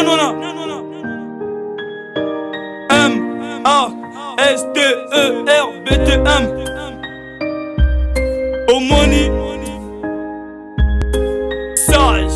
Nanona. M-A-S-T-E-R-B-T-M. Omoni. Sage.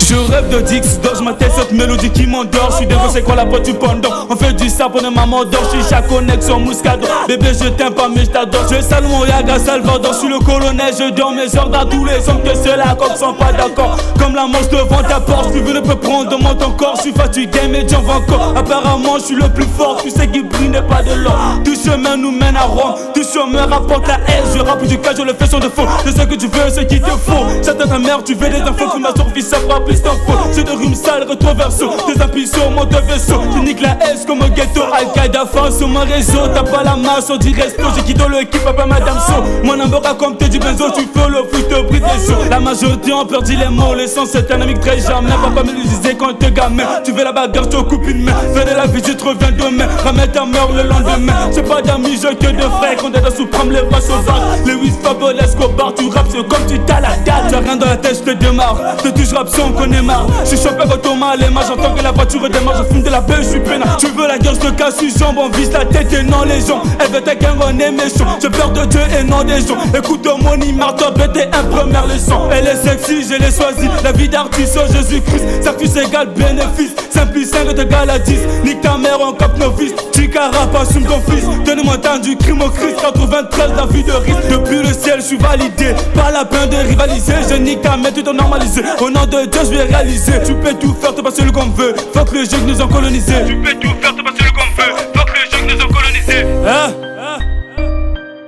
Je rêve de Dix, dors, je m'attelle cette mélodie qui m'endort. Je suis dévot, c'est quoi la boîte du pendant? On fait du sable pendant maman dort. Je suis chaque connexion Mouscador. Bébé, je t'aime pas, mais je t'adore. Je salue mon Yaga Salvador. Je suis le colonel, je donne mes ordres à tous les hommes que ceux-là comme sont pas d'accord. Comme la manche devant ta porte, plus ne peut prendre dans mon corps. Je suis fatigué, mais j'en veux encore. Apparemment, je suis le plus fort. Tu sais qu'il brille n'est pas de l'or. Tout chemin nous mène à Rome. Tout chemin rapporte la haine. Je rappe du cas, je le fais sans défaut. Je sais que tu veux ce qu'il te faut. J'attends ta mère, tu veux des infos. Pour ma survie, ça fera plus d'infos. J'ai de rhume sale, rétroverso. Tes impulsions montent de vaisseau. Je nique la S comme un ghetto. Al-Qaïda fin sur mon réseau. T'as pas la masse, on dit resto. J'ai quitté l'équipe, papa, madame So. Mon amour comme t'es du benzo. Tu fais le foot, te brille des os. La majorité ont perdu les mots. L'essence c'est un ami très jamais. Papa me le disait quand t'es gamin. Tu veux la bagarre, je te coupe une main. Fais de la visite, reviens demain. Ramène ta mère le lendemain. J'ai pas d'amis, j'ai que de frères. Quand t'es dans sous-prendre les voix sauvages. Les whiz, Pablo, Escobar. Tu rappes, c'est comme tu t'as la dalle. T'as rien dans la tête, je te démarre. T'es toujours absent, on connaît marre. Je suis chopé quand Thomas les mains. J'entends que la voiture démarre. Je fume de la belle, je suis peinard. Tu veux la guerre, je te casse une jambe. On vise la tête et non les gens. Elle veut ta gang, on est méchant. J'ai peur de Dieu et non des gens. Écoute mon marteau, BT un première leçon. Elle est sexy, je l'ai choisie. La vie d'artiste, oh Jésus-Christ. Sacrifice égale bénéfice. 5 plus 5 est égal à 10. Nique ta mère, on capte nos fils. Chicara, pas assume ton fils. Tenez-moi temps du crime au Christ. 93, la vie de risque. Depuis le ciel, je suis validé. Pas la peine de rivaliser. Je nique ta mère, tu t'en normalisé. Au nom de Dieu, je vais réaliser. Tu peux tout faire, te passer le qu'on veut. Faut que les jeunes nous ont colonisé. Tu peux tout faire, te passer le qu'on veut. Faut que les jeunes nous ont colonisé. Hein?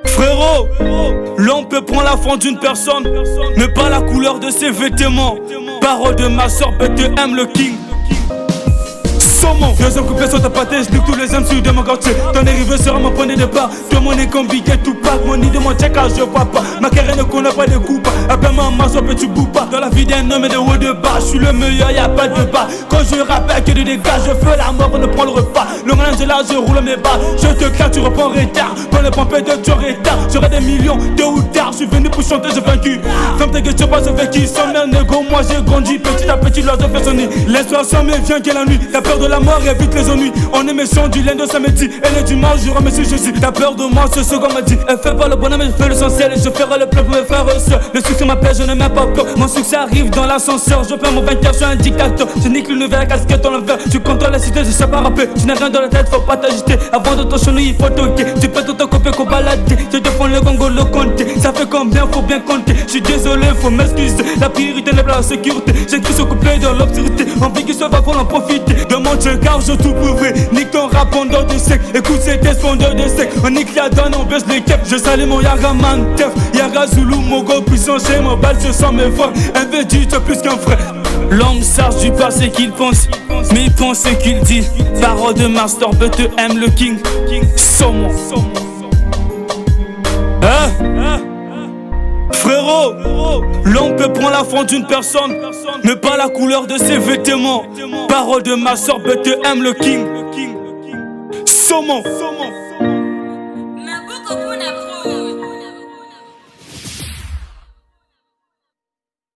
Frérot, l'homme peut prendre la forme d'une personne, mais pas la couleur de ses vêtements. Parole de ma soeur, BTM le king. Saumon, deuxième couplet sur ta pâté, je nique tous les MC de mon quartier. Ton arrivée sera mon point de départ. Tout mon est combiqué, tout pack, mon nid de mon check, je vois pas. Ma carrière ne connaît pas de coups. Appelle-moi ma soeur, petit boupa. Dans la vie d'un homme et de haut de bas, je suis le meilleur, y'a pas de bas. Quand je rappelle que de dégâts, je fais la mort, on ne prend le repas. Le mélange est là, je roule mes bas. Je te claque, tu reprends retard. Quand les pompes de tu retard, j'aurai des millions, tôt ou tard. Je suis venu pour chanter, j'ai vaincu. Ferme ta gueule, je sais pas, je vécu. Sans mère, négo, moi j'ai grandi. Petit à petit, l'heure de faire sonner. L'inspiration me vient qu'est la nuit. La peur de la mort évite les ennuis. On est méchant du lundi au samedi. Et le dimanche, je remercie Jésus. T'as peur de moi, c'est ce qu'on m'a dit. Elle fait pas le bonhomme, mais je fais l'essentiel. Et je ferai le plein pour mes frères et sœurs. Le succès m'appelle, je n'ai même pas peur. Mon succès arrive dans l'ascenseur. Je perds mon vainqueur, je suis un dictateur. Je nique l'univers, la casquette en l'envers. Tu contrôles la cité, je sais pas rapper. Tu n'as rien dans la tête, faut pas t'agiter. Avant de ton chenille, il faut toquer. Tu peux tout copier qu'on balader. Je te prends le gongo, le compter. Ça fait combien, faut bien compter. Je suis désolé, faut m'excuser. La priorité n'est pas la sécurité. J'écris ce couplet dans l'obscurité. Envie qu'il soit pas pour en profiter. De mon car je tout prouvé. Nique ton rap pendant de sec. Écoute ces tests pendant de sec. On nique la donne, on baisse les keps. Je salue mon Yaga man tef. Yaga Zulu, Mogo puissant chez mon balle, je sens mes frères. Un védu, tu plus qu'un frère. L'homme sache du passé qu'il pense, mais il pense ce qu'il dit. Parole de master, BTM le king. Saumon. Hein? Frérot, l'homme peut prendre la forme d'une personne, mais pas la couleur de ses vêtements. Parole de ma soeur, BTM le king. Saumon.